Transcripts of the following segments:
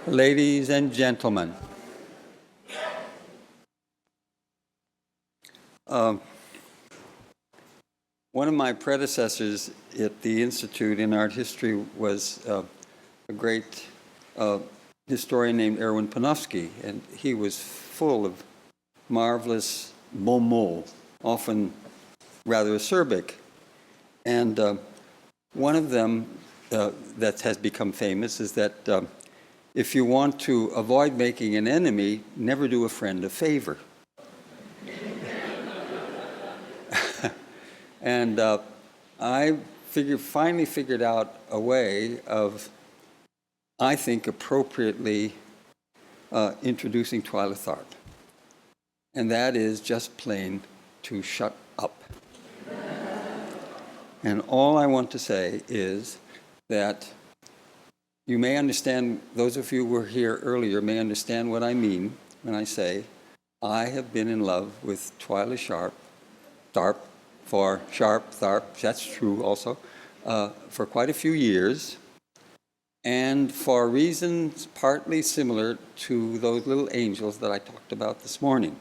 Ladies and gentlemen, one of my predecessors at the Institute in Art History was a great historian named Erwin Panofsky, and he was full of marvelous bon mots, often rather acerbic. And one of them that has become famous is that if you want to avoid making an enemy, never do a friend a favor. And I finally figured out a way of, I think, appropriately introducing Twyla Tharp. And that is just plain to shut up. And all I want to say is that you may understand, those of you who were here earlier may understand what I mean when I say I have been in love with Twyla Tharp, that's true also, for quite a few years, and for reasons partly similar to those little angels that I talked about this morning.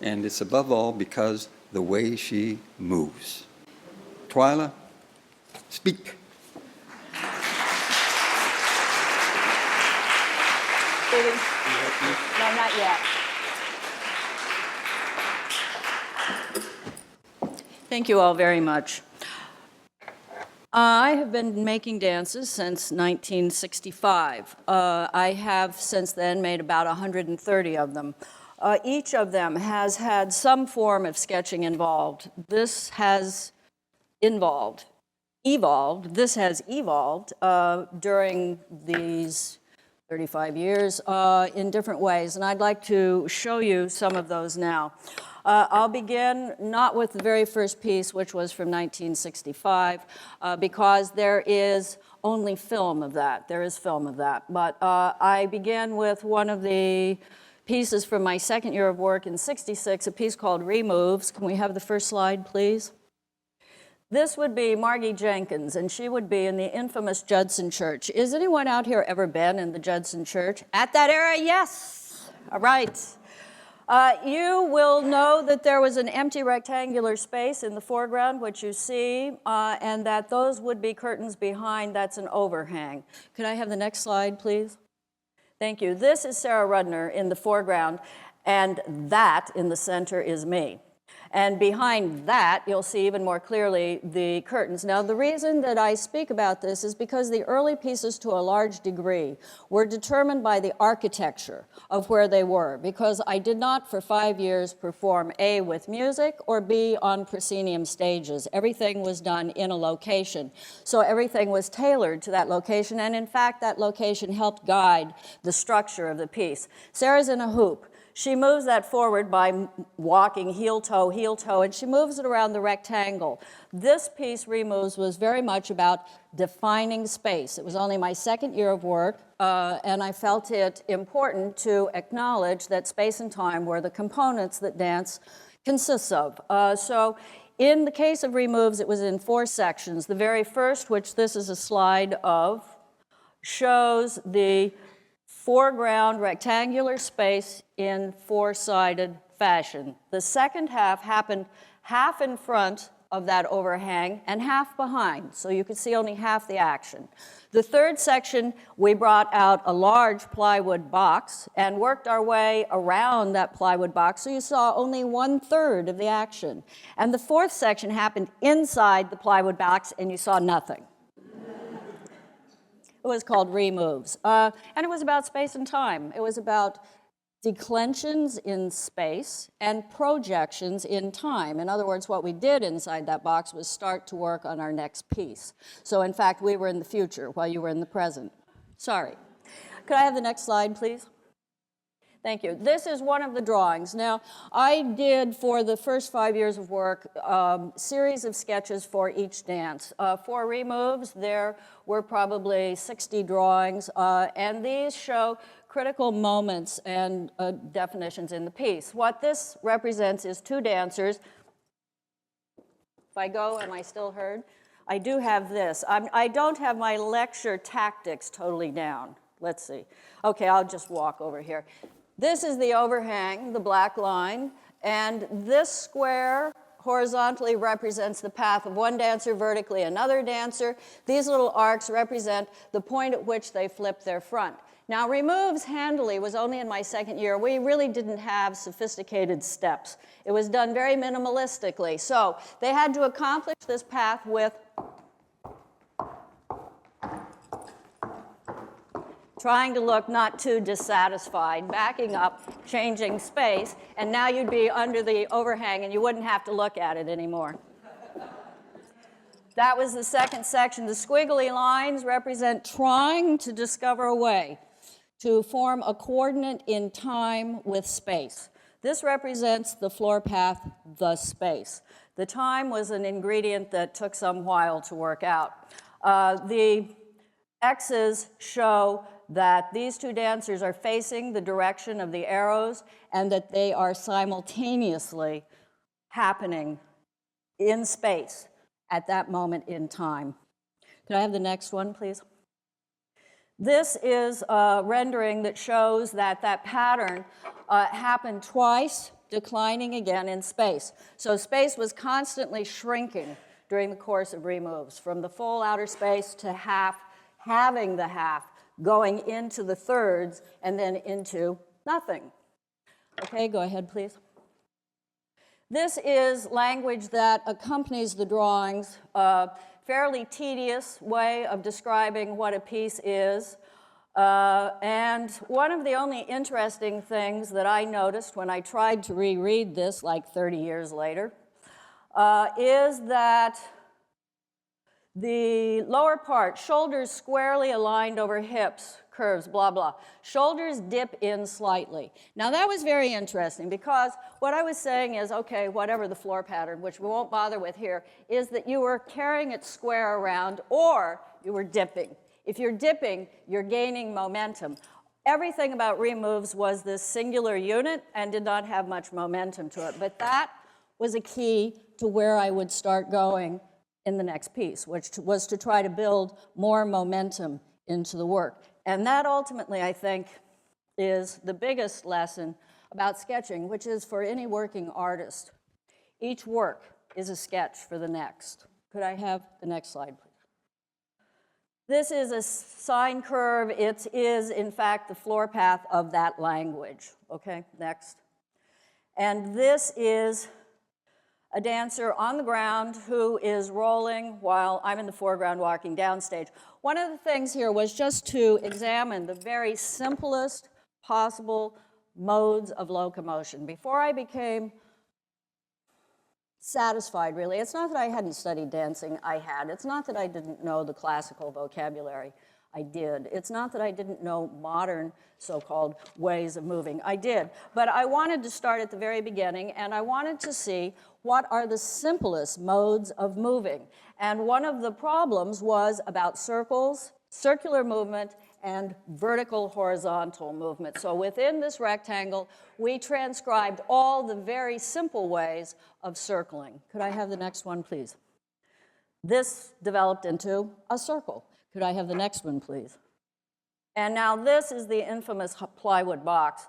And it's above all because the way she moves. Twyla, speak. No, not yet. Thank you all very much. I have been making dances since 1965. I have since then made about 130 of them. Each of them has had some form of sketching involved. This has evolved during these 35 years in different ways, and I'd like to show you some of those now. I'll begin not with the very first piece, which was from 1965, because there is only film of that. There is film of that. But I began with one of the pieces from my second year of work in '66, a piece called Removes. Can we have the first slide, please? This would be Margie Jenkins, and she would be in the infamous Judson Church. Is anyone out here ever been in the Judson Church? At that era, yes. All right. You will know that there was an empty rectangular space in the foreground, which you see, and that those would be curtains behind. That's an overhang. Could I have the next slide, please? Thank you. This is Sarah Rudner in the foreground, and that in the center is me. And behind that, you'll see even more clearly the curtains. Now, the reason that I speak about this is because the early pieces, to a large degree, were determined by the architecture of where they were, because I did not, for 5 years, perform A, with music, or B, on proscenium stages. Everything was done in a location. So everything was tailored to that location, and in fact, that location helped guide the structure of the piece. Sarah's in a hoop. She moves that forward by walking heel toe, and she moves it around the rectangle. This piece, Removes, was very much about defining space. It was only my second year of work, and I felt it important to acknowledge that space and time were the components that dance consists of. So in the case of Removes, it was in 4 sections. The very first, which this is a slide of, shows the foreground rectangular space in 4-sided fashion. The second half happened half in front of that overhang and half behind, so you could see only half the action. The third section, we brought out a large plywood box and worked our way around that plywood box, so you saw only 1/3 of the action. And the fourth section happened inside the plywood box, and you saw nothing. It was called Removes. And it was about space and time. It was about declensions in space and projections in time. In other words, what we did inside that box was start to work on our next piece. So in fact, we were in the future while you were in the present. Sorry. Could I have the next slide, please? Thank you. This is one of the drawings. Now, I did, for the first 5 years of work, series of sketches for each dance. For Removes, there were probably 60 drawings, and these show critical moments and definitions in the piece. What this represents is 2 dancers. If I go, am I still heard? I do have this. I don't have my lecture tactics totally down. let's see. Okay, I'll just walk over here. This is the overhang, the black line, and this square horizontally represents the path of one dancer, vertically another dancer. These little arcs represent the point at which they flip their front. Now, removes handily was only in my second year. We really didn't have sophisticated steps. It was done very minimalistically. So they had to accomplish this path with trying to look not too dissatisfied, backing up, changing space, and now you'd be under the overhang and you wouldn't have to look at it anymore. That was the second section. The squiggly lines represent trying to discover a way to form a coordinate in time with space. This represents the floor path, the space. The time was an ingredient that took some while to work out. The X's show that these two dancers are facing the direction of the arrows and that they are simultaneously happening in space at that moment in time. Can I have the next one, please? This is a rendering that shows that that pattern happened twice, declining again in space. So space was constantly shrinking during the course of removes, from the full outer space to half, having the half, going into the thirds, and then into nothing. Okay, go ahead, please. This is language that accompanies the drawings, a fairly tedious way of describing what a piece is. And one of the only interesting things that I noticed when I tried to reread this like 30 years later is that the lower part, shoulders squarely aligned over hips, curves, blah, blah. Shoulders dip in slightly. Now that was very interesting because what I was saying is, okay, whatever the floor pattern, which we won't bother with here, is that you were carrying it square around or you were dipping. If you're dipping, you're gaining momentum. Everything about removes was this singular unit and did not have much momentum to it, but that was a key to where I would start going in the next piece, which was to try to build more momentum into the work. And that ultimately, I think, is the biggest lesson about sketching, which is for any working artist. Each work is a sketch for the next. Could I have the next slide, please? This is a sine curve. It is, in fact, the floor path of that language. Okay, next. And this is a dancer on the ground who is rolling while I'm in the foreground walking downstage. One of the things here was just to examine the very simplest possible modes of locomotion. Before I became satisfied, really, it's not that I hadn't studied dancing, I had. It's not that I didn't know the classical vocabulary, I did. It's not that I didn't know modern so-called ways of moving, I did. But I wanted to start at the very beginning, and I wanted to see what are the simplest modes of moving. And one of the problems was about circles, circular movement, and vertical horizontal movement. So within this rectangle, we transcribed all the very simple ways of circling. Could I have the next one, please? This developed into a circle. Could I have the next one, please? And now this is the infamous plywood box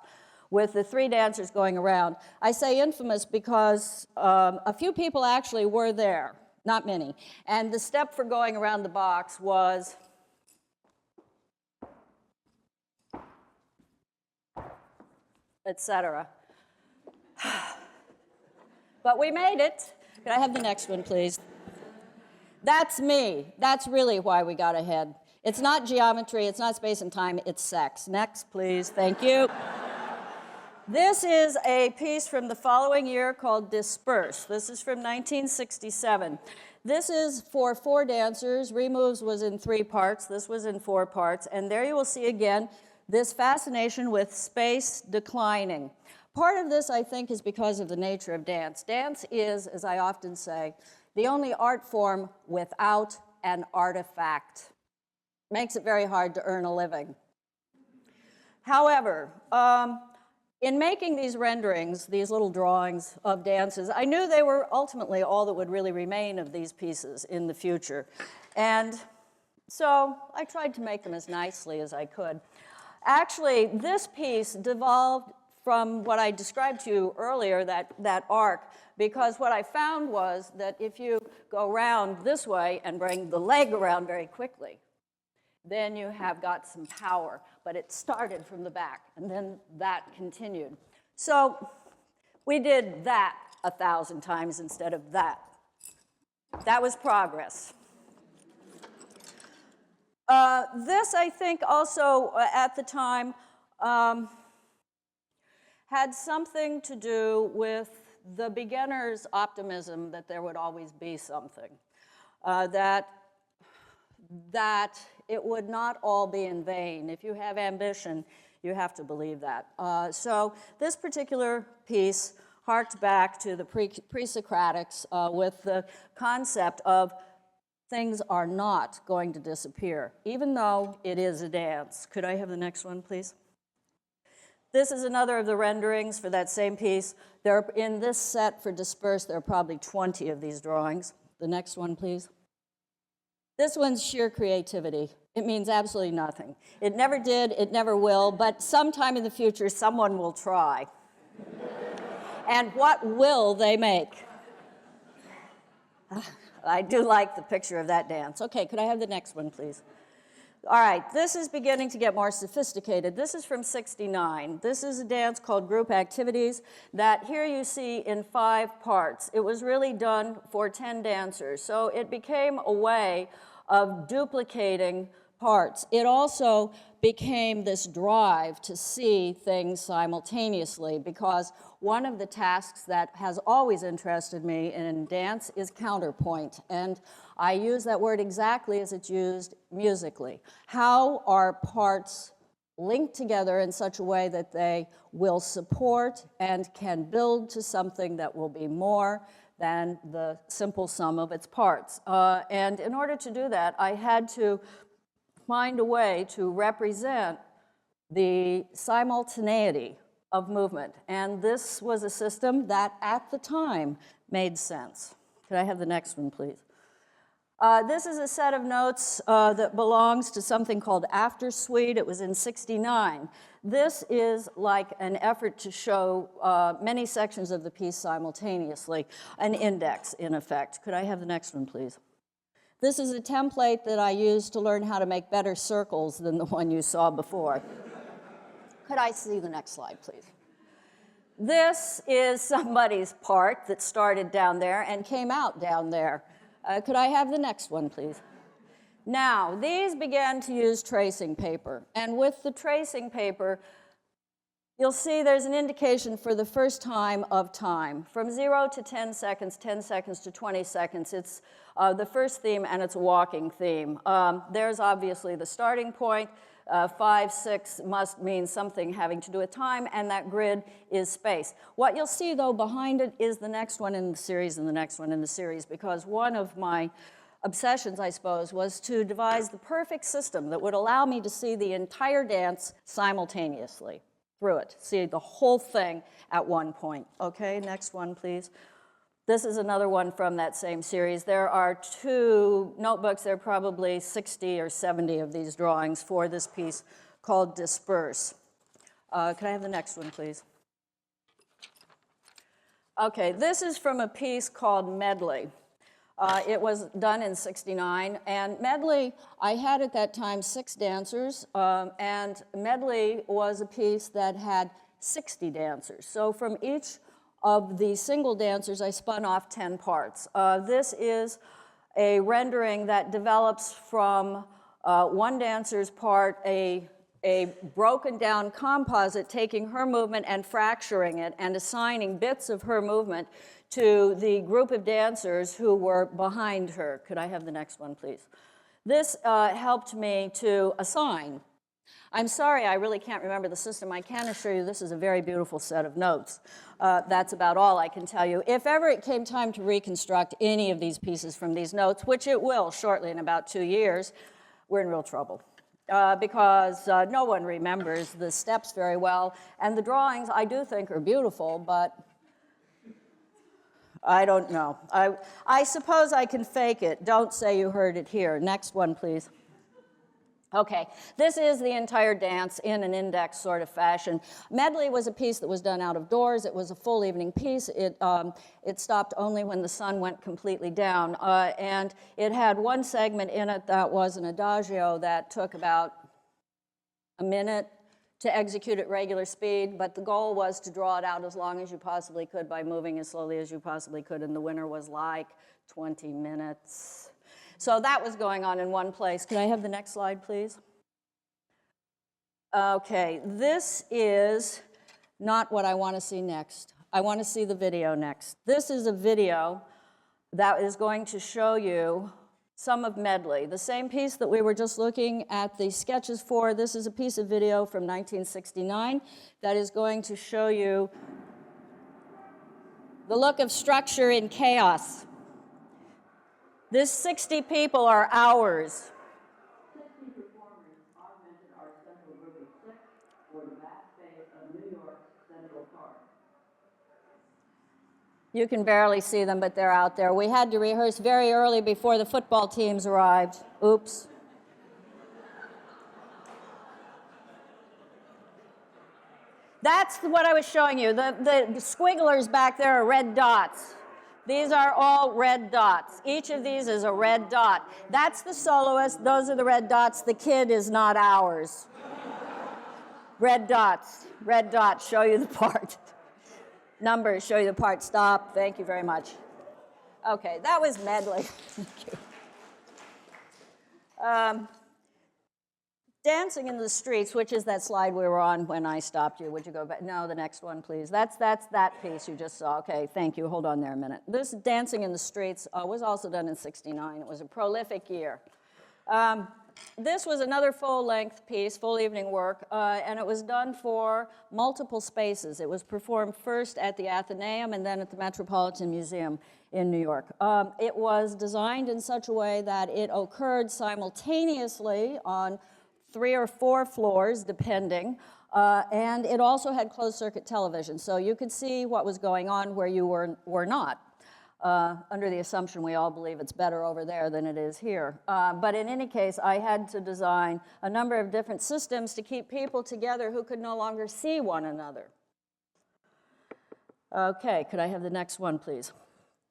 with the three dancers going around. I say infamous because a few people actually were there, not many. And the step for going around the box was etc. But we made it. Could I have the next one, please? That's me. That's really why we got ahead. It's not geometry, it's not space and time, it's sex. Next, please. Thank you. This is a piece from the following year called Disperse. This is from 1967. This is for 4 dancers. Removes was in 3 parts. This was in 4 parts. And there you will see again this fascination with space declining. Part of this, I think, is because of the nature of dance. Dance is, as I often say, the only art form without an artifact. Makes it very hard to earn a living. However, in making these renderings, these little drawings of dances, I knew they were ultimately all that would really remain of these pieces in the future. And So I tried to make them as nicely as I could. Actually, this piece devolved from what I described to you earlier, that arc, because what I found was that if you go around this way and bring the leg around very quickly, then you have got some power. But it started from the back, and then that continued. So we did that 1,000 times instead of that. That was progress. This, I think, also at the time had something to do with the beginner's optimism that there would always be something, that it would not all be in vain. If you have ambition, you have to believe that. So this particular piece harked back to the pre-Socratics with the concept of things are not going to disappear, even though it is a dance. Could I have the next one, please? This is another of the renderings for that same piece. In this set for Disperse, there are probably 20 of these drawings. The next one, please. This one's sheer creativity. It means absolutely nothing. It never did, it never will, but sometime in the future, someone will try. And what will they make? I do like the picture of that dance. Okay, could I have the next one, please? All right, this is beginning to get more sophisticated. This is from '69. This is a dance called Group Activities that here you see in 5 parts. It was really done for 10 dancers, so it became a way of duplicating parts. It also became this drive to see things simultaneously, because one of the tasks that has always interested me in dance is counterpoint, and I use that word exactly as it's used musically. How are parts linked together in such a way that they will support and can build to something that will be more than the simple sum of its parts? And in order to do that, I had to find a way to represent the simultaneity of movement. And this was a system that, at the time, made sense. Could I have the next one, please? This is a set of notes that belongs to something called After Suite. It was in '69. This is like an effort to show many sections of the piece simultaneously, an index, in effect. Could I have the next one, please? This is a template that I used to learn how to make better circles than the one you saw before. Could I see the next slide, please? This is somebody's part that started down there and came out down there. Could I have the next one, please? Now, these began to use tracing paper. And with the tracing paper, you'll see there's an indication for the first time of time. From 0 to 10 seconds to 20 seconds, it's the first theme, and it's a walking theme. There's obviously the starting point. 5, 6 must mean something having to do with time, and that grid is space. What you'll see, though, behind it is the next one in the series and the next one in the series, because one of my obsessions, I suppose, was to devise the perfect system that would allow me to see the entire dance simultaneously through it, see the whole thing at one point. Okay, next one, please. This is another one from that same series. There are 2 notebooks. There are probably 60 or 70 of these drawings for this piece called Disperse. Can I have the next one, please? Okay, this is from a piece called Medley. It was done in '69, and Medley, I had at that time 6 dancers, and Medley was a piece that had 60 dancers. So from each of the single dancers, I spun off 10 parts. This is a rendering that develops from one dancer's part, a broken down composite, taking her movement and fracturing it and assigning bits of her movement to the group of dancers who were behind her. Could I have the next one, please? This helped me to assign. I'm sorry, I really can't remember the system. I can assure you this is a very beautiful set of notes. That's about all I can tell you. If ever it came time to reconstruct any of these pieces from these notes, which it will shortly in about 2 years, we're in real trouble. Because no one remembers the steps very well. And the drawings, I do think, are beautiful, but I don't know. I suppose I can fake it. Don't say you heard it here. Next one, please. Okay, this is the entire dance in an index sort of fashion. Medley was a piece that was done out of doors. It was a full evening piece. It stopped only when the sun went completely down. And it had one segment in it that was an adagio that took about a minute to execute at regular speed, but the goal was to draw it out as long as you possibly could by moving as slowly as you possibly could, and the winner was like 20 minutes. So that was going on in one place. Could I have the next slide, please? Okay, this is not what I want to see next. I want to see the video next. This is a video that is going to show you some of Medley, the same piece that we were just looking at the sketches for. This is a piece of video from 1969 that is going to show you the look of structure in chaos. This 60 people are ours. 60 performers augmented our central group of 6 for the back face of New York's Central Park. You can barely see them, but they're out there. We had to rehearse very early before the football teams arrived. Oops. That's what I was showing you. The squigglers back there are red dots. These are all red dots. Each of these is a red dot. That's the soloist. Those are the red dots. The kid is not ours. Red dots. Red dots show you the part. Numbers show you the part. Stop. Thank you very much. Okay, that was Medley. Thank you. Dancing in the Streets, which is that slide we were on when I stopped you. Would you go back? No, the next one, please. That's that piece you just saw. Okay, thank you. Hold on there a minute. This Dancing in the Streets was also done in '69. It was a prolific year. This was another full-length piece, full evening work, and it was done for multiple spaces. It was performed first at the Athenaeum and then at the Metropolitan Museum in New York. It was designed in such a way that it occurred simultaneously on 3 or 4 floors, depending, and it also had closed-circuit television, so you could see what was going on where you were not, under the assumption we all believe it's better over there than it is here. But in any case, I had to design a number of different systems to keep people together who could no longer see one another. Okay, could I have the next one, please?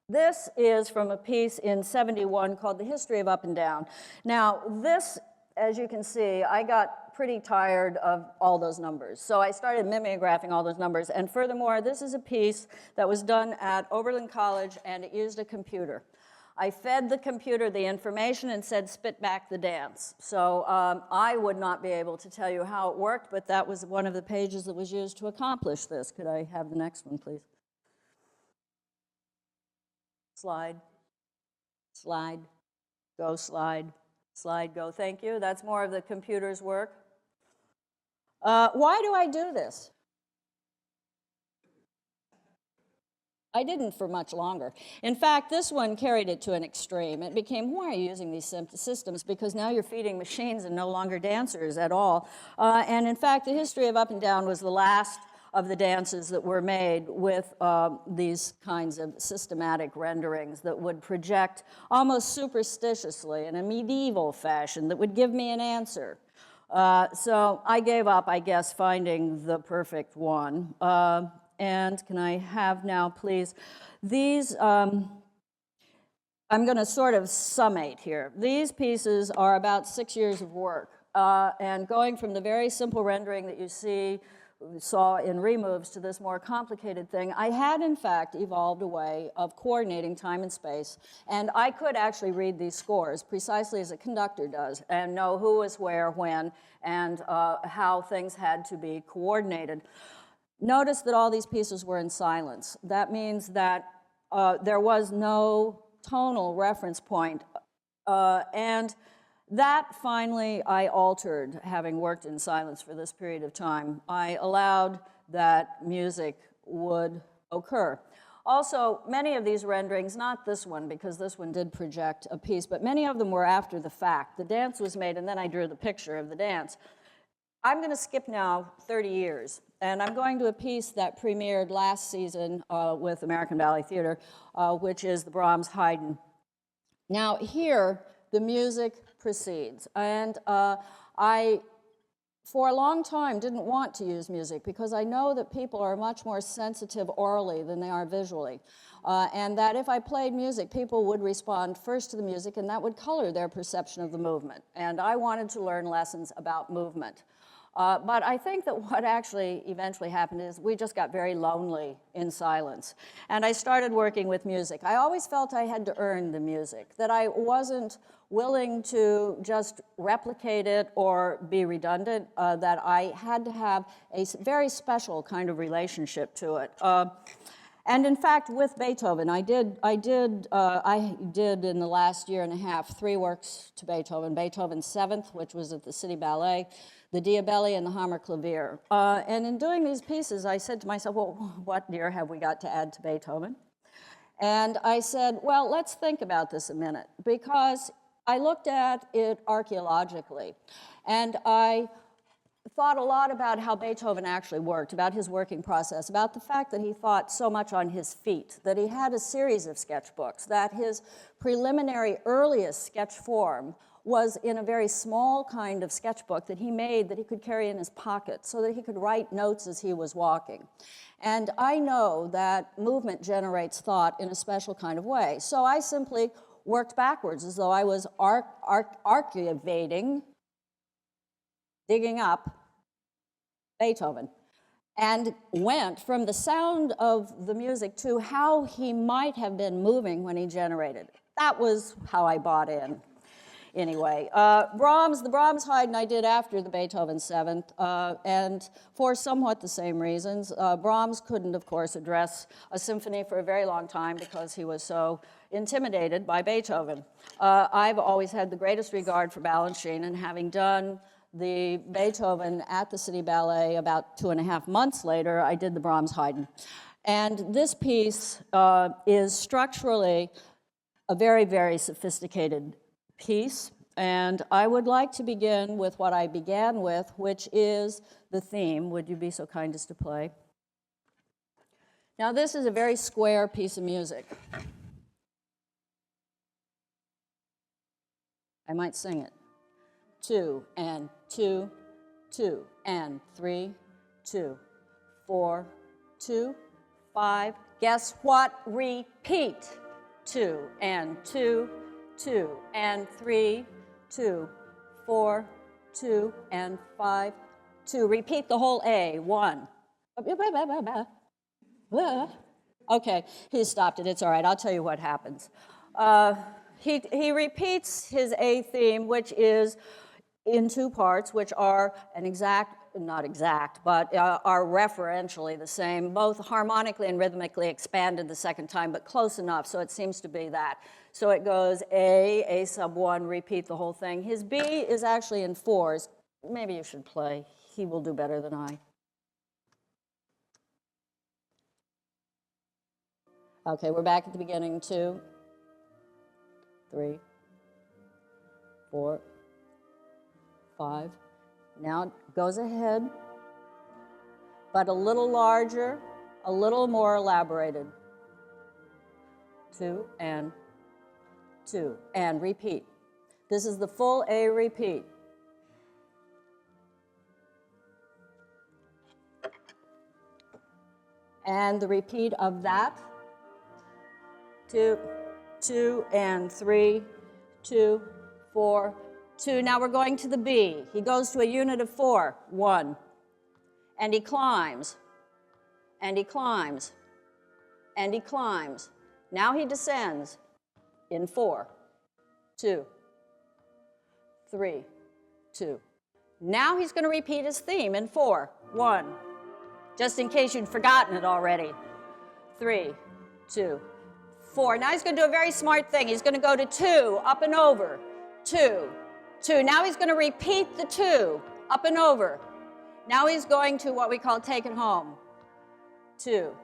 This is from a piece in '71 called The History of Up and Down. Now, this, as you can see, I got pretty tired of all those numbers. So I started mimeographing all those numbers. And furthermore, this is a piece that was done at Oberlin College, and it used a computer. I fed the computer the information and said, spit back the dance. So I would not be able to tell you how it worked, but that was one of the pages that was used to accomplish this. Could I have the next one, please? Slide. Slide. Go, slide. Slide, go. Thank you. That's more of the computer's work. Why do I do this? I didn't for much longer. In fact, this one carried it to an extreme. It became, why are you using these systems? Because now you're feeding machines and no longer dancers at all. And in fact, The History of Up and Down was the last of the dances that were made with these kinds of systematic renderings that would project almost superstitiously in a medieval fashion that would give me an answer. So I gave up, I guess, finding the perfect one. And can I have now, please, these, I'm going to sort of summate here. These pieces are about 6 years of work. And going from the very simple rendering that you saw in removes to this more complicated thing, I had in fact evolved a way of coordinating time and space, and I could actually read these scores precisely as a conductor does and know who was where, when, and how things had to be coordinated. Notice that all these pieces were in silence. That means that there was no tonal reference point, and that, finally, I altered, having worked in silence for this period of time. I allowed that music would occur. Also, many of these renderings, not this one, because this one did project a piece, but many of them were after the fact. The dance was made, and then I drew the picture of the dance. I'm going to skip now 30 years, and I'm going to a piece that premiered last season with American Ballet Theater, which is the Brahms Haydn. Now, here, the music proceeds, and I, for a long time, didn't want to use music because I know that people are much more sensitive orally than they are visually. And that if I played music, people would respond first to the music, and that would color their perception of the movement. And I wanted to learn lessons about movement. But I think that what actually eventually happened is we just got very lonely in silence. And I started working with music. I always felt I had to earn the music, that I wasn't willing to just replicate it or be redundant, that I had to have a very special kind of relationship to it. And in fact, with Beethoven, I did in the last year and a half 3 works to Beethoven. Beethoven's Seventh, which was at the City Ballet, the Diabelli, and the Hammerklavier. And in doing these pieces, I said to myself, well, what, dear, have we got to add to Beethoven? And I said, well, let's think about this a minute, because I looked at it archaeologically, and I thought a lot about how Beethoven actually worked, about his working process, about the fact that he thought so much on his feet, that he had a series of sketchbooks, that his preliminary earliest sketch form was in a very small kind of sketchbook that he made that he could carry in his pocket so that he could write notes as he was walking. And I know that movement generates thought in a special kind of way. So I simply worked backwards as though I was archivating, digging up Beethoven, and went from the sound of the music to how he might have been moving when he generated it. That was how I bought in. Anyway, Brahms, the Brahms Haydn I did after the Beethoven Seventh, and for somewhat the same reasons. Brahms couldn't, of course, address a symphony for a very long time because he was so intimidated by Beethoven. I've always had the greatest regard for Balanchine, and having done the Beethoven at the City Ballet about 2.5 months later, I did the Brahms Haydn. And this piece is structurally a very, very sophisticated piece. And I would like to begin with what I began with, which is the theme. Would you be so kind as to play? Now, this is a very square piece of music. I might sing it. 2 and 2, 2 and 3, 2, 4, 2, 5. Guess what? Repeat. 2 and 2, 2 and 3, 2, 4, 2 and 5, 2. Repeat the whole A. 1. Okay, he stopped it. It's all right. I'll tell you what happens. He repeats his A theme, which is in 2 parts, which are not exact, but are referentially the same, both harmonically and rhythmically expanded the second time, but close enough, so it seems to be that. So it goes A sub 1, repeat the whole thing. His B is actually in 4s. Maybe you should play. He will do better than I. Okay, we're back at the beginning. 2, 3, 4, 5. Now it goes ahead, but a little larger, a little more elaborated. 2 and 2 and repeat. This is the full A repeat. And the repeat of that. 2, 2 and 3, 2, 4, 2. Now we're going to the B. He goes to a unit of 4, 1. And he climbs, and he climbs, and he climbs. Now he descends in 4, 2, 3, 2. Now he's going to repeat his theme in 4, 1. Just in case you'd forgotten it already. 3, 2, 4. Now he's going to do a very smart thing. He's going to go to 2, up and over, 2, 2. Now he's going to repeat the 2, up and over. Now he's going to what we call take it home. 2,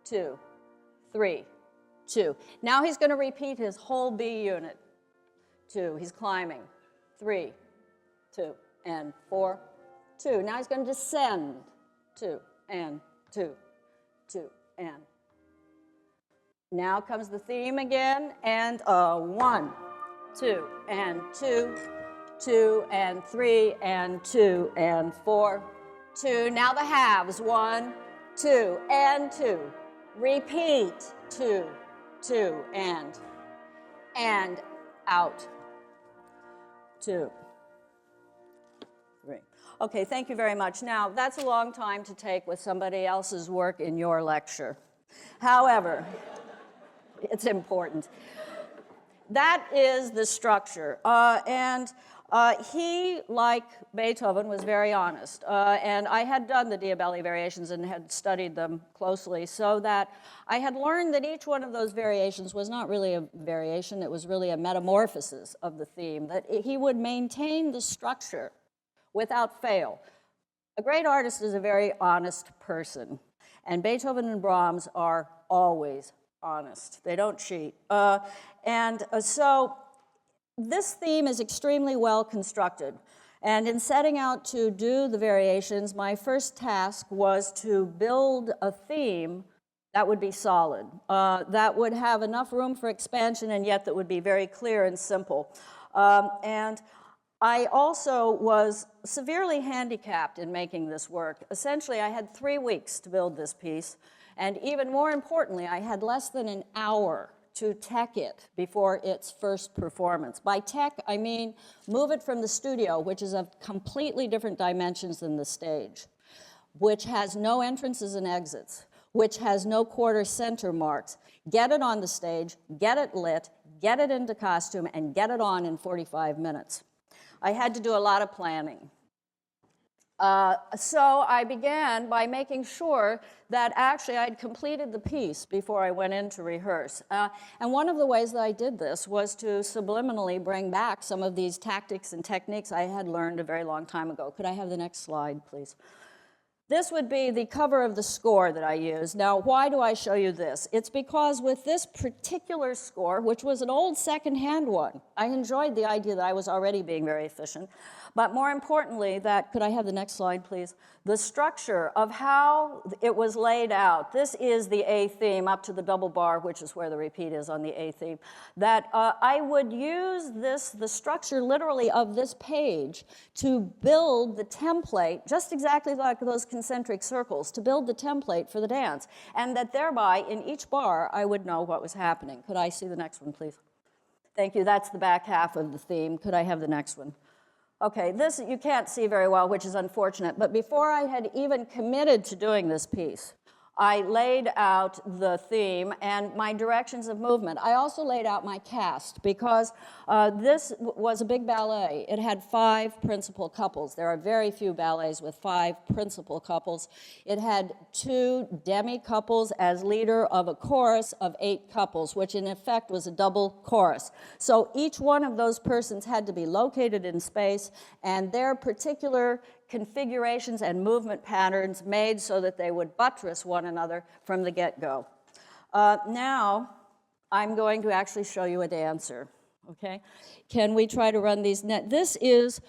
2, 3, 2. Now he's going to repeat his whole B unit. 2, he's climbing. 3, 2, and 4, 2. Now he's going to descend. 2, and 2, 2, and. Now comes the theme again, and 1, 2, and 2, 2 and 3 and 2 and 4, 2. Now the halves, 1, 2 and 2. Repeat, 2, 2 and out, 2, 3. Okay, thank you very much. Now, that's a long time to take with somebody else's work in your lecture. However, it's important. That is the structure. He, like Beethoven, was very honest. And I had done the Diabelli variations and had studied them closely, so that I had learned that each one of those variations was not really a variation, it was really a metamorphosis of the theme, that he would maintain the structure without fail. A great artist is a very honest person, and Beethoven and Brahms are always honest. They don't cheat. So this theme is extremely well constructed. And in setting out to do the variations, my first task was to build a theme that would be solid, that would have enough room for expansion and yet that would be very clear and simple. And I also was severely handicapped in making this work. Essentially, I had 3 weeks to build this piece, and even more importantly, I had less than an hour to tech it before its first performance. By tech, I mean move it from the studio, which is of completely different dimensions than the stage, which has no entrances and exits, which has no quarter center marks. Get it on the stage, get it lit, get it into costume, and get it on in 45 minutes. I had to do a lot of planning. So I began by making sure that actually I'd completed the piece before I went in to rehearse. And one of the ways that I did this was to subliminally bring back some of these tactics and techniques I had learned a very long time ago. Could I have the next slide, please? This would be the cover of the score that I used. Now, why do I show you this? It's because with this particular score, which was an old second-hand one, I enjoyed the idea that I was already being very efficient. But more importantly, could I have the next slide, please? The structure of how it was laid out. This is the A theme up to the double bar, which is where the repeat is on the A theme. That I would use the structure literally of this page to build the template, just exactly like those concentric circles, to build the template for the dance. And that thereby, in each bar, I would know what was happening. Could I see the next one, please? Thank you. That's the back half of the theme. Could I have the next one? Okay, this you can't see very well, which is unfortunate, but before I had even committed to doing this piece, I laid out the theme and my directions of movement. I also laid out my cast because this was a big ballet. It had 5 principal couples. There are very few ballets with 5 principal couples. It had 2 demi-couples as leader of a chorus of 8 couples, which in effect was a double chorus. So each one of those persons had to be located in space, and their particular configurations and movement patterns made so that they would buttress one another from the get-go. Now, I'm going to actually show you a dancer, okay? Can we try to run these? This is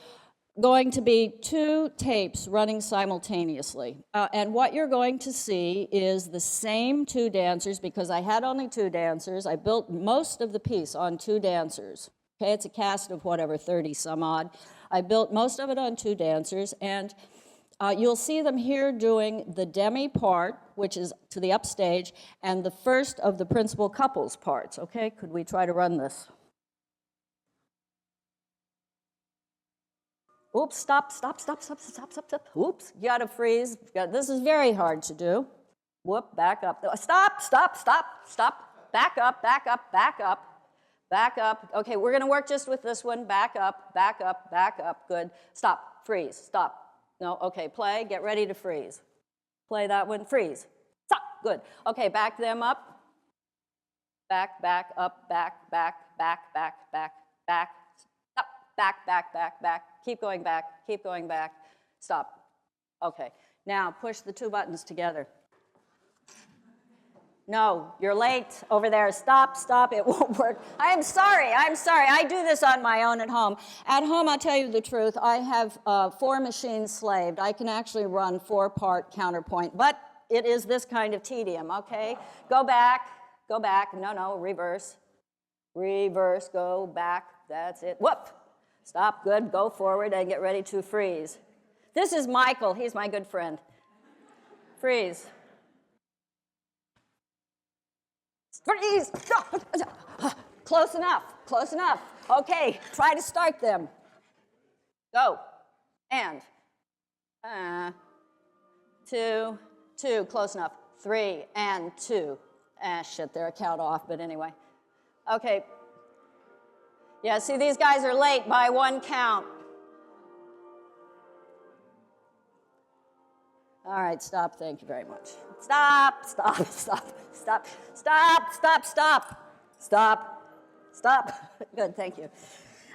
going to be 2 tapes running simultaneously. And what you're going to see is the same 2 dancers, because I had only 2 dancers. I built most of the piece on 2 dancers. Okay, it's a cast of whatever, 30 some odd. I built most of it on 2 dancers, and you'll see them here doing the demi part, which is to the upstage, and the first of the principal couples parts. Okay, could we try to run this? Oops, stop. Oops, you gotta freeze. This is very hard to do. Whoop, back up. Stop. Back up. Back up. Okay, we're going to work just with this one. Back up. Good. Stop. Freeze. Stop. No, okay, play. Get ready to freeze. Play that one. Freeze. Stop. Good. Okay, back them up. Back, up, back. Stop. Back. Keep going back. Stop. Okay, now push the 2 buttons together. No, you're late over there. Stop, it won't work. I'm sorry. I do this on my own at home. At home, I'll tell you the truth, I have 4 machines slaved. I can actually run 4-part counterpoint, but it is this kind of tedium, okay? Go back. No, reverse, go back, that's it. Whoop, Stop, good, go forward and get ready to freeze. This is Michael, he's my good friend. Freeze. Freeze! Close enough, close enough. Okay, try to start them. Go. And. 2, 2, close enough. 3 and 2. Shit, they're a count off, but anyway. Okay. Yeah, see, these guys are late by 1 count. All right, stop, thank you very much. Stop, stop, stop, stop, stop, stop, stop, stop, stop. Good, thank you.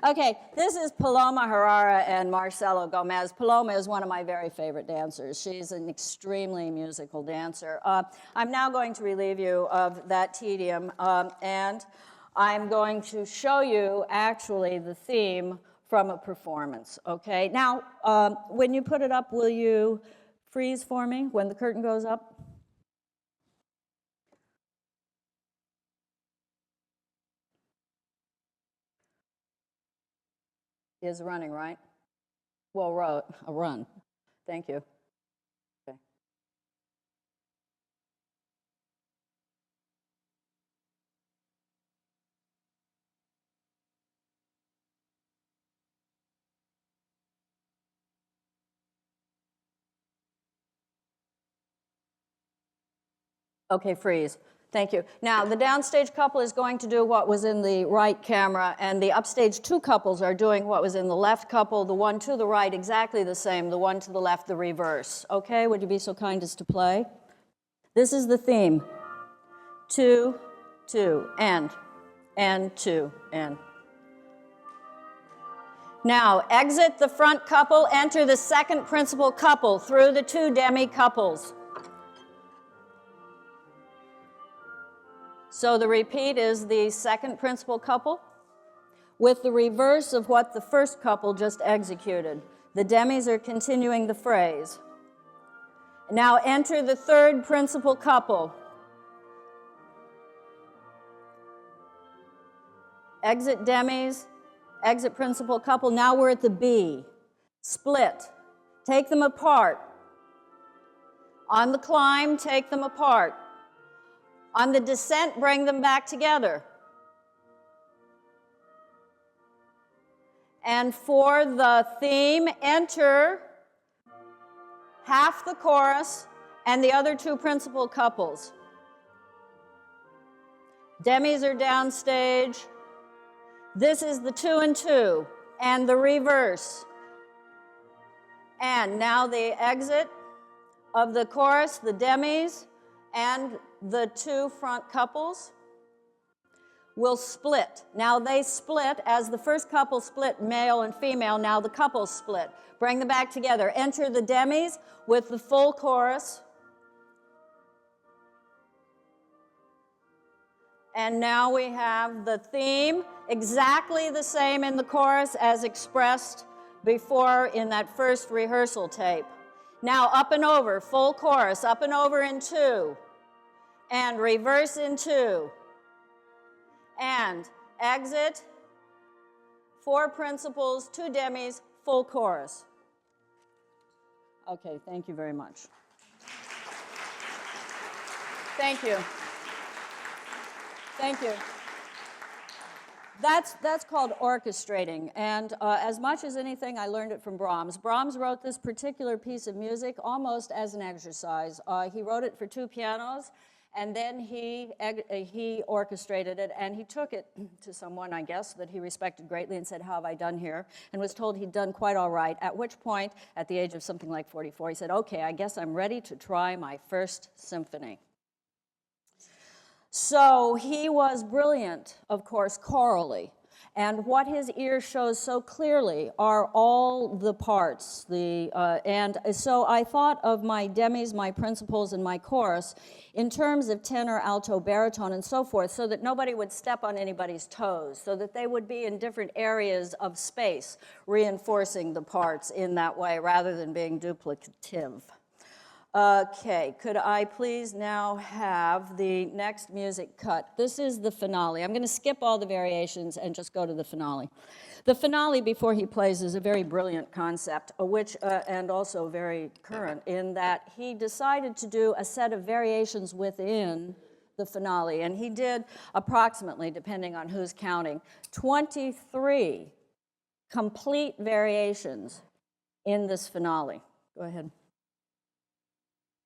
Okay, this is Paloma Herrera and Marcelo Gomez. Paloma is one of my very favorite dancers. She's an extremely musical dancer. I'm now going to relieve you of that tedium, and I'm going to show you actually the theme from a performance, okay? Now, when you put it up, will you freeze for me when the curtain goes up? Is running, right? Well, run. Thank you. Okay. Okay, freeze. Thank you. Now, the downstage couple is going to do what was in the right camera, and the upstage 2 couples are doing what was in the left couple, the one to the right exactly the same, the one to the left the reverse. Okay, would you be so kind as to play? This is the theme. 2, 2, and 2, and. Now, exit the front couple, enter the second principal couple through the 2 demi couples. So the repeat is the second principal couple with the reverse of what the first couple just executed. The demis are continuing the phrase. Now enter the third principal couple. Exit demis, exit principal couple. Now we're at the B. Split. Take them apart. On the climb, take them apart. On the descent, bring them back together. And for the theme, enter half the chorus and the other 2 principal couples. Demis are downstage. This is the 2 and 2 and the reverse. And now the exit of the chorus, the demis, and the 2 front couples will split. Now they split, as the first couple split male and female, now the couples split. Bring them back together. Enter the demis with the full chorus. And now we have the theme exactly the same in the chorus as expressed before in that first rehearsal tape. Now up and over, full chorus, up and over in 2. And reverse in 2, and exit, 4 principals, 2 demis, full chorus. Okay, thank you very much. Thank you. Thank you. That's called orchestrating, and as much as anything, I learned it from Brahms. Brahms wrote this particular piece of music almost as an exercise. He wrote it for 2 pianos, and then he orchestrated it, and he took it to someone, I guess, that he respected greatly and said, "How have I done here?" And was told he'd done quite all right, at which point, at the age of something like 44, he said, "Okay, I guess I'm ready to try my first symphony." So he was brilliant, of course, chorally. And what his ear shows so clearly are all the parts. And so I thought of my demis, my principals, and my chorus in terms of tenor, alto, baritone, and so forth, so that nobody would step on anybody's toes, so that they would be in different areas of space, reinforcing the parts in that way rather than being duplicative. Okay, could I please now have the next music cut? This is the finale. I'm going to skip all the variations and just go to the finale. The finale before he plays is a very brilliant concept, and also very current, in that he decided to do a set of variations within the finale, and he did approximately, depending on who's counting, 23 complete variations in this finale. Go ahead.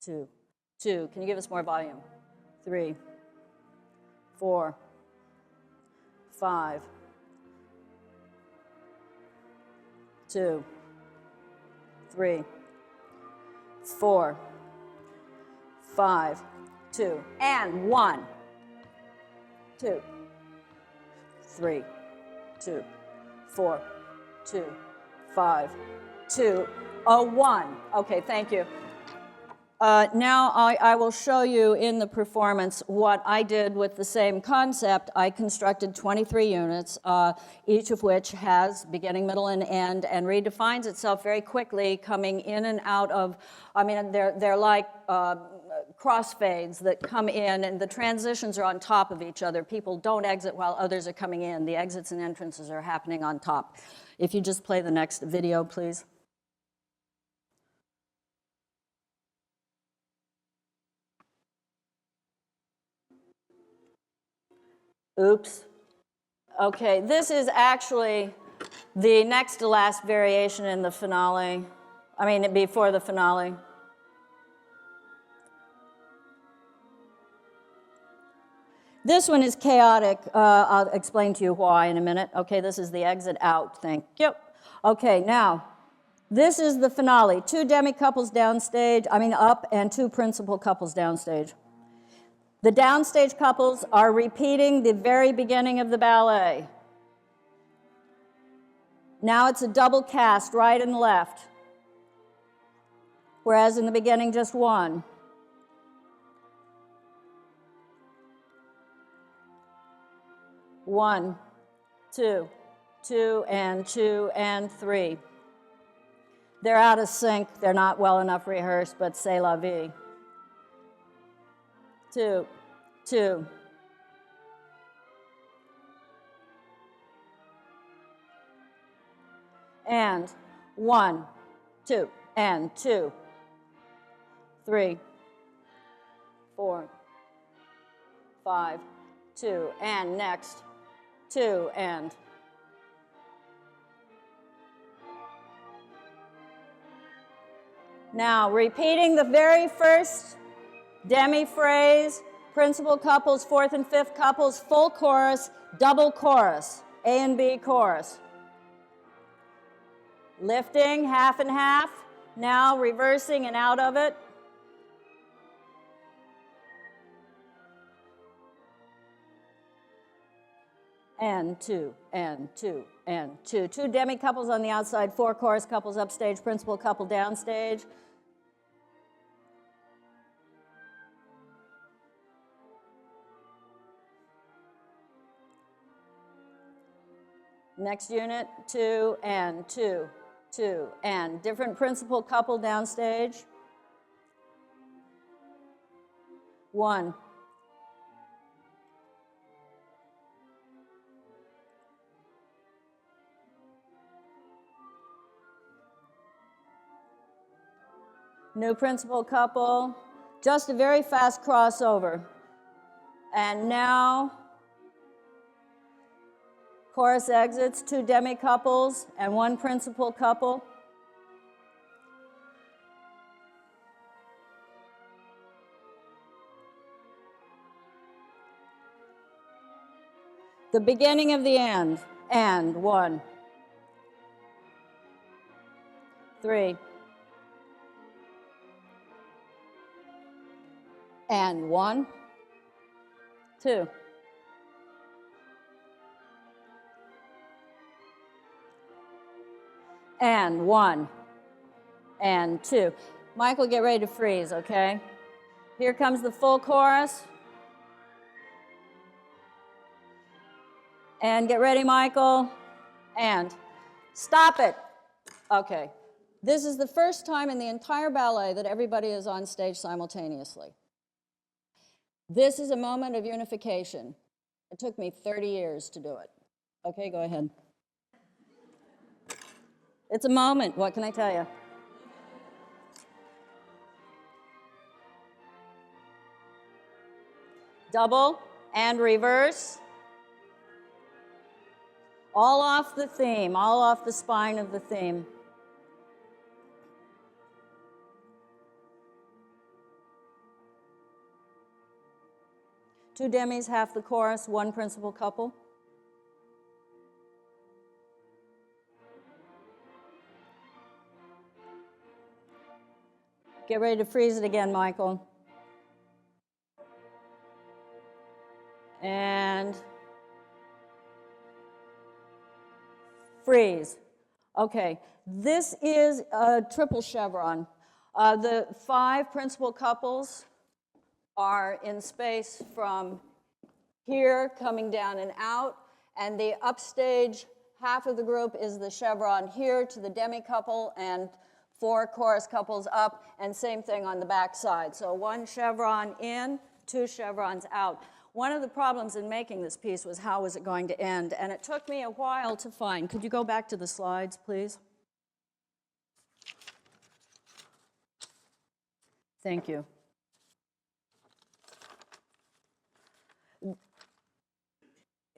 2. Can you give us more volume? 3, 4, 5, 2, 3, 4, 5, 2, and 1, 2, 3, 2, 4, 2, 5, 2, 1. Okay, thank you. Now I will show you in the performance what I did with the same concept. I constructed 23 units, each of which has beginning, middle, and end, and redefines itself very quickly, coming in and out of, I mean, they're like crossfades that come in, and the transitions are on top of each other. People don't exit while others are coming in. The exits and entrances are happening on top. If you just play the next video, please. Oops. Okay, this is actually the next to last variation in the finale. I mean, before the finale. This one is chaotic. I'll explain to you why in a minute. Okay, this is the exit out. Thank you. Okay, now, this is the finale. 2 demi-couples downstage, up, and 2 principal couples downstage. The downstage couples are repeating the very beginning of the ballet. Now it's a double cast, right and left, whereas in the beginning, just one. One, 2, 2, and 2, and 3. They're out of sync. They're not well enough rehearsed, but c'est la vie. 2, 2. And 1, 2, and 2, 3, 4, 5, 2, and next, 2, and. Now, repeating the very first demi-phrase, principal couples, 4th and 5th couples, full chorus, double chorus, A and B chorus. Lifting, half and half, now reversing and out of it. And 2, and 2, and 2. 2 demi-couples on the outside, 4 chorus couples upstage, principal couple downstage. Next unit, 2, and 2, 2, and different principal couple downstage. 1. New principal couple, just a very fast crossover. And now, chorus exits, 2 demi-couples and 1 principal couple. The beginning of the end, and 1, 3, and 1, 2. And 1, and 2. Michael, get ready to freeze, okay? Here comes the full chorus. And get ready, Michael. And stop it. Okay. This is the first time in the entire ballet that everybody is on stage simultaneously. This is a moment of unification. It took me 30 years to do it. Okay, go ahead. It's a moment, what can I tell you? Double and reverse. All off the theme, all off the spine of the theme. Two demis, half the chorus, one principal couple. Get ready to freeze it again, Michael. And freeze. Okay, this is a triple chevron. The 5 principal couples are in space from here coming down and out, and the upstage half of the group is the chevron here to the demi couple and 4 chorus couples up, and same thing on the back side. So 1 chevron in, 2 chevrons out. One of the problems in making this piece was how was it going to end, and it took me a while to find. Could you go back to the slides, please? Thank you.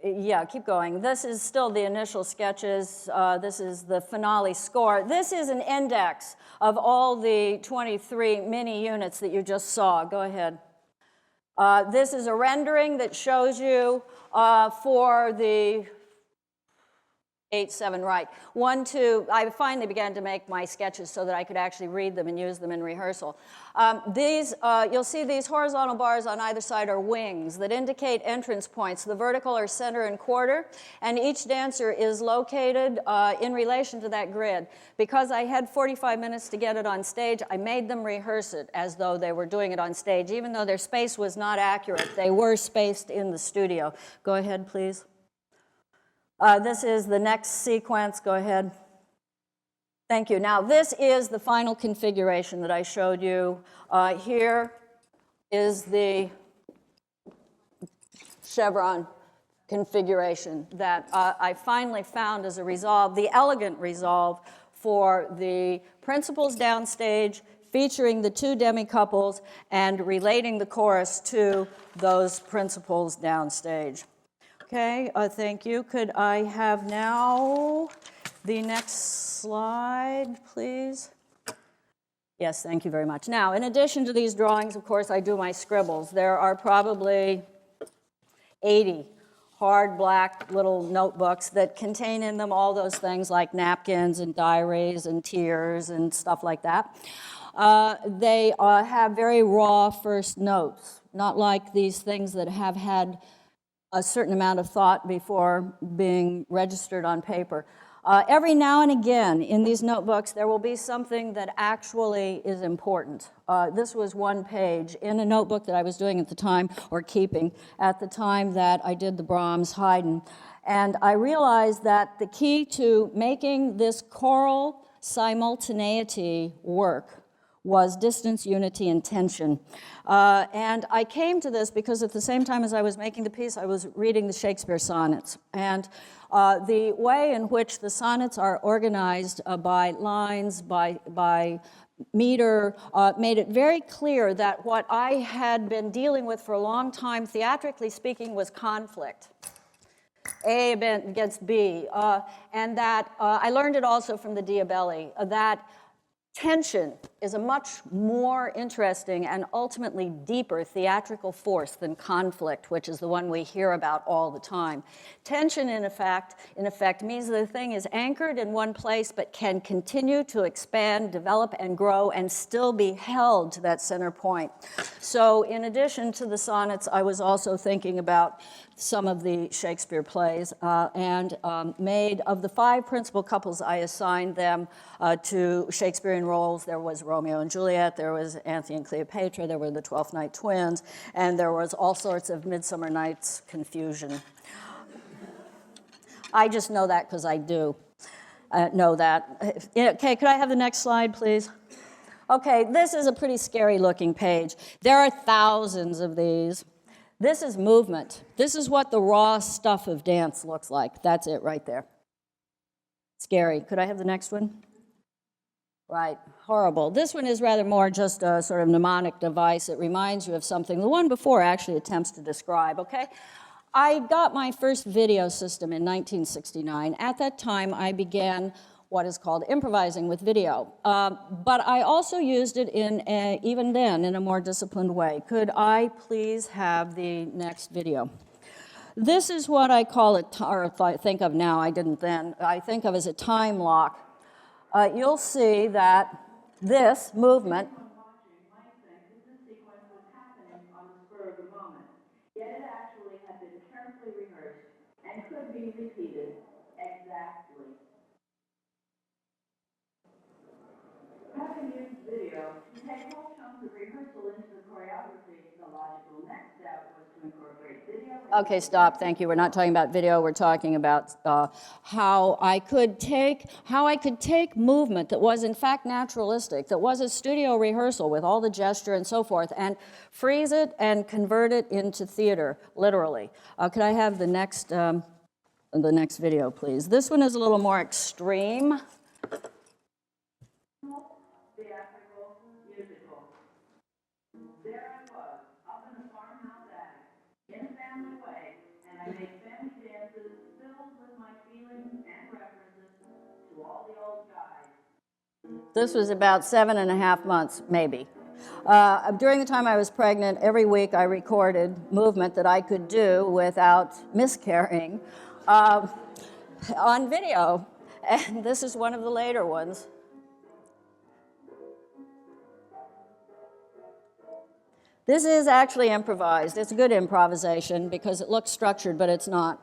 Yeah, keep going. This is still the initial sketches. This is the finale score. This is an index of all the 23 mini units that you just saw. Go ahead. This is a rendering that shows you for the 8, 7, right. 1, 2, I finally began to make my sketches so that I could actually read them and use them in rehearsal. You'll see these horizontal bars on either side are wings that indicate entrance points. The vertical are center and quarter, and each dancer is located in relation to that grid. Because I had 45 minutes to get it on stage, I made them rehearse it as though they were doing it on stage. Even though their space was not accurate, they were spaced in the studio. Go ahead, please. This is the next sequence. Go ahead. Thank you. Now, this is the final configuration that I showed you. Here is the chevron configuration that I finally found as a resolve, the elegant resolve for the principals downstage, featuring the 2 demi-couples and relating the chorus to those principals downstage. Okay, thank you. Could I have now the next slide, please? Yes, thank you very much. Now, in addition to these drawings, of course, I do my scribbles. There are probably 80 hard black little notebooks that contain in them all those things like napkins and diaries and tears and stuff like that. They have very raw first notes, not like these things that have had a certain amount of thought before being registered on paper. Every now and again in these notebooks there will be something that actually is important. This was 1 page in a notebook that I was doing at the time, or keeping at the time that I did the Brahms Haydn. And I realized that the key to making this choral simultaneity work was distance, unity, and tension. And I came to this because at the same time as I was making the piece, I was reading the Shakespeare sonnets. And the way in which the sonnets are organized by lines, by meter, made it very clear that what I had been dealing with for a long time, theatrically speaking, was conflict. A against B. And that I learned it also from the Diabelli, that tension is a much more interesting and ultimately deeper theatrical force than conflict, which is the one we hear about all the time. Tension, in effect means that the thing is anchored in one place but can continue to expand, develop, and grow and still be held to that center point. So in addition to the sonnets, I was also thinking about some of the Shakespeare plays and made of the 5 principal couples, I assigned them to Shakespearean roles. There was Romeo and Juliet, there was Antony and Cleopatra, there were the Twelfth Night twins, and there was all sorts of Midsummer Night's Confusion. I just know that because I do. know that. Okay, could I have the next slide, please? Okay, this is a pretty scary looking page. There are thousands of these. This is movement. This is what the raw stuff of dance looks like. That's it right there. Scary. Could I have the next one? Right, horrible. This one is rather more just a sort of mnemonic device. It reminds you of something. The one before actually attempts to describe, okay? I got my first video system in 1969. At that time, I began what is called improvising with video. But I also used it even then in a more disciplined way. Could I please have the next video? This is what I call it, or I think of now, I didn't then, I think of as a time lock. You'll see that this movement might think that this sequence was happening on the spur of the moment, yet it actually had been carefully rehearsed and could be repeated exactly. Having used video to take whole chunks of rehearsal into the choreography, the logical next step was to incorporate video. Okay, stop. Thank you. We're not talking about video. We're talking about how I could take movement that was in fact naturalistic, that was a studio rehearsal with all the gesture and so forth, and freeze it and convert it into theater, literally. Could I have the next video, please? This one is a little more extreme. Theatrical musical. There I was, up in the farmhouse attic, in a family way, and I made family dances filled with my feelings and references to all the old guys. This was about 7.5 months, maybe. During the time I was pregnant, every week I recorded movement that I could do without miscarrying on video. And this is one of the later ones. This is actually improvised. It's good improvisation because it looks structured, but it's not.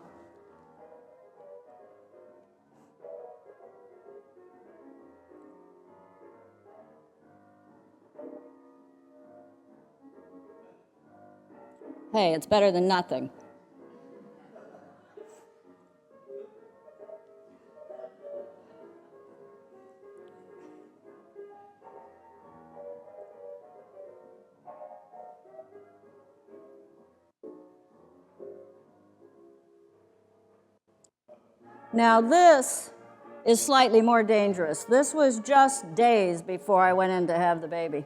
Hey, it's better than nothing. Now this is slightly more dangerous. This was just days before I went in to have the baby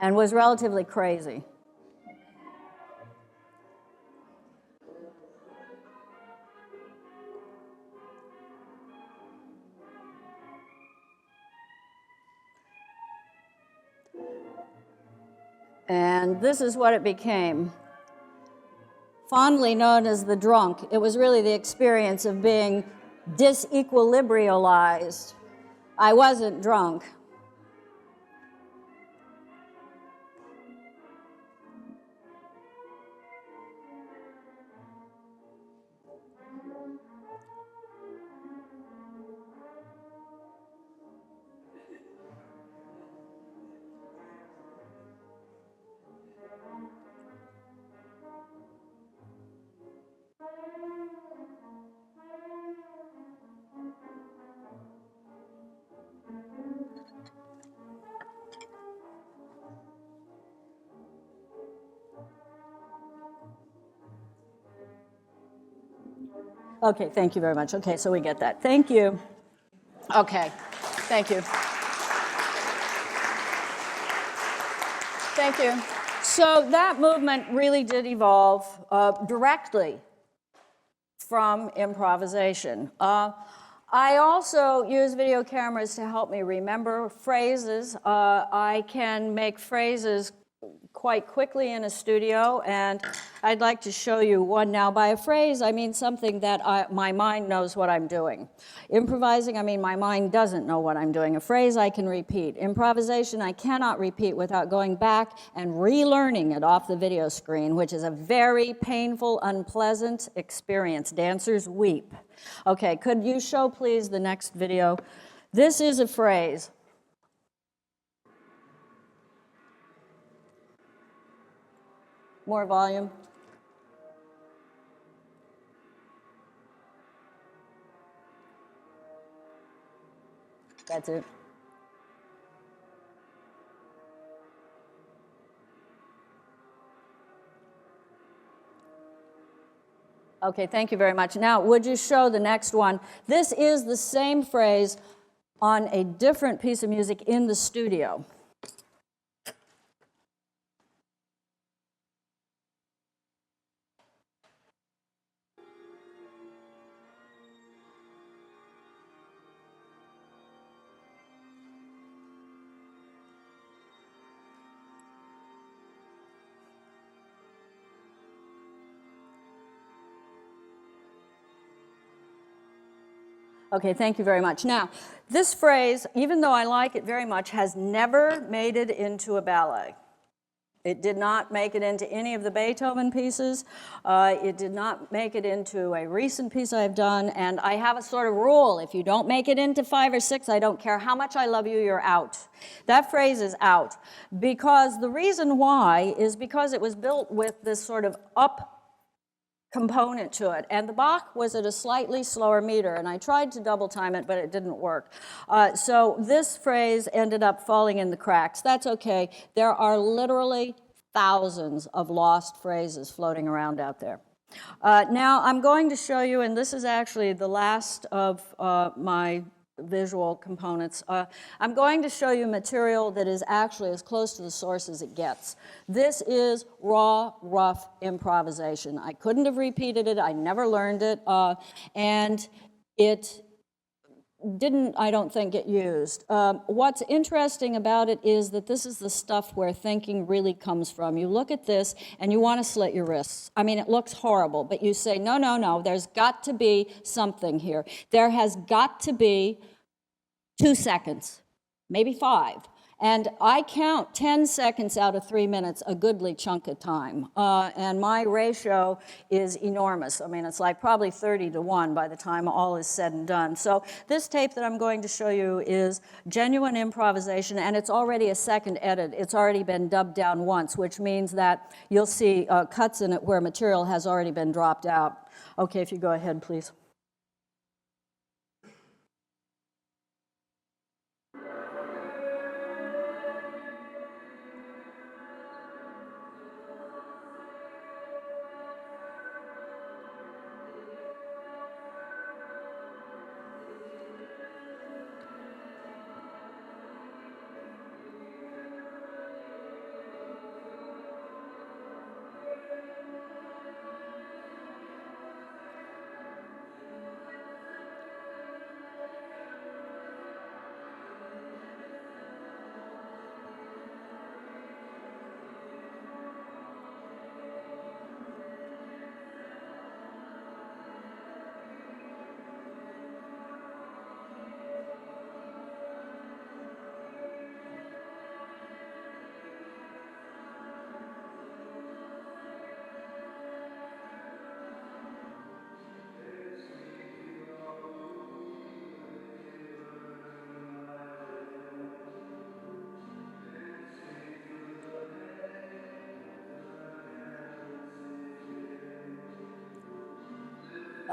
and was relatively crazy. And this is what it became. Fondly known as the drunk, it was really the experience of being disequilibrialized. I wasn't drunk. Okay, thank you very much. Okay, so we get that. Thank you. Okay, thank you. Thank you. So that movement really did evolve directly from improvisation. I also use video cameras to help me remember phrases. I can make phrases quite quickly in a studio, and I'd like to show you one now. By a phrase, I mean something that my mind knows what I'm doing. Improvising, I mean my mind doesn't know what I'm doing. A phrase I can repeat. Improvisation, I cannot repeat without going back and relearning it off the video screen, which is a very painful, unpleasant experience. Dancers weep. Okay, could you show, please, the next video? This is a phrase. More volume. That's it. Okay, thank you very much. Now, would you show the next one? This is the same phrase on a different piece of music in the studio. Okay, thank you very much. Now, this phrase, even though I like it very much, has never made it into a ballet. It did not make it into any of the Beethoven pieces. It did not make it into a recent piece I've done. And I have a sort of rule. If you don't make it into 5 or 6, I don't care how much I love you, you're out. That phrase is out. Because the reason why is because it was built with this sort of up component to it. And the Bach was at a slightly slower meter, and I tried to double time it, but it didn't work. So this phrase ended up falling in the cracks. That's okay. There are literally thousands of lost phrases floating around out there. Now I'm going to show you, and this is actually the last of my visual components. I'm going to show you material that is actually as close to the source as it gets. This is raw, rough improvisation. I couldn't have repeated it. I never learned it. And it didn't, I don't think, get used. What's interesting about it is that this is the stuff where thinking really comes from. You look at this and you want to slit your wrists. I mean, it looks horrible, but you say, no, no, no, there's got to be something here. There has got to be 2 seconds, maybe 5. And I count 10 seconds out of 3 minutes, a goodly chunk of time. And my ratio is enormous. I mean, it's like probably 30-to-1 by the time all is said and done. So this tape that I'm going to show you is genuine improvisation, and it's already a second edit. It's already been dubbed down once, which means that you'll see cuts in it where material has already been dropped out. Okay, if you go ahead, please.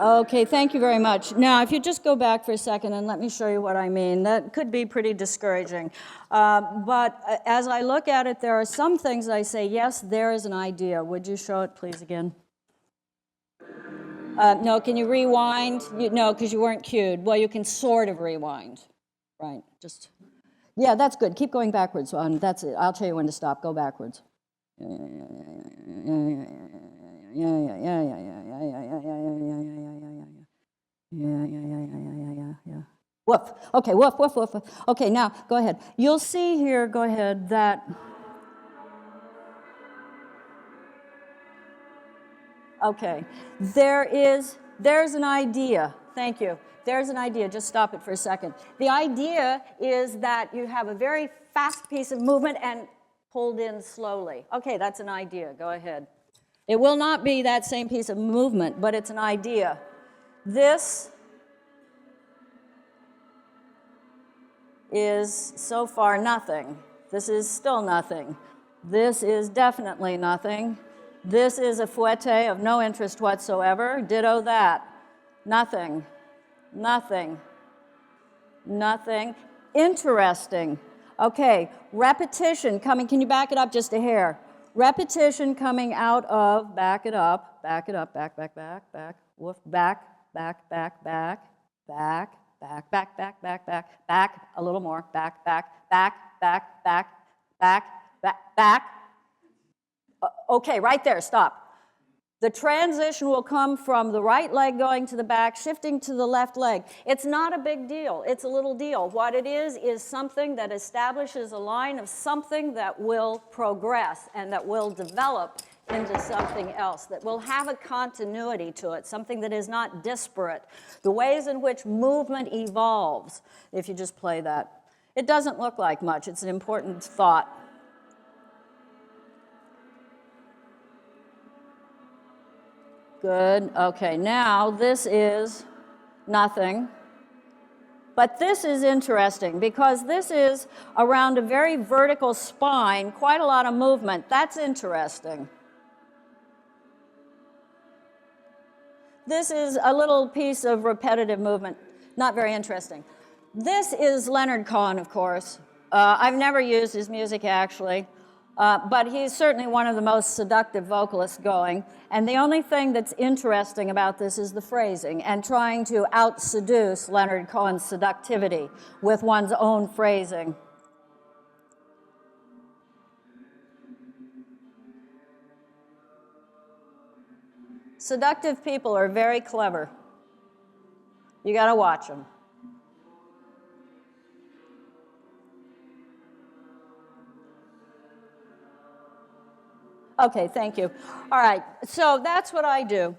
Okay, thank you very much. Now, if you just go back for a second and let me show you what I mean. That could be pretty discouraging. But as I look at it, there are some things I say, yes, there is an idea. Would you show it, please, again? No, can you rewind? No, because you weren't cued. Well, you can sort of rewind. Right, just... Yeah, that's good. Keep going backwards. That's it. I'll tell you when to stop. Go backwards. Woof. Okay, woof, woof, woof. Okay, now go ahead. You'll see here, go ahead, that... Okay, there's an idea. Thank you. There's an idea. Just stop it for a second. The idea is that you have a very fast piece of movement and pulled in slowly. Okay, that's an idea. Go ahead. It will not be that same piece of movement, but it's an idea. This is so far nothing. This is still nothing. This is definitely nothing. This is a fouette of no interest whatsoever. Ditto that. Nothing. Nothing. Nothing. Interesting. Okay, repetition coming, can you back it up just a hair? Repetition coming out of, back it up, back, woof, back, a little more, back. Okay, right there, stop. The transition will come from the right leg going to the back, shifting to the left leg. It's not a big deal. It's a little deal. What it is something that establishes a line of something that will progress and that will develop into something else, that will have a continuity to it, something that is not disparate. The ways in which movement evolves, if you just play that. It doesn't look like much. It's an important thought. Good. Okay, now this is nothing. But this is interesting because this is around a very vertical spine, quite a lot of movement. That's interesting. This is a little piece of repetitive movement. Not very interesting. This is Leonard Cohen, of course. I've never used his music, actually. But he's certainly one of the most seductive vocalists going. And the only thing that's interesting about this is the phrasing and trying to out-seduce Leonard Cohen's seductivity with one's own phrasing. Seductive people are very clever. You got to watch them. Okay, thank you. All right, so that's what I do.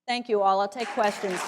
Thank you all. I'll take questions.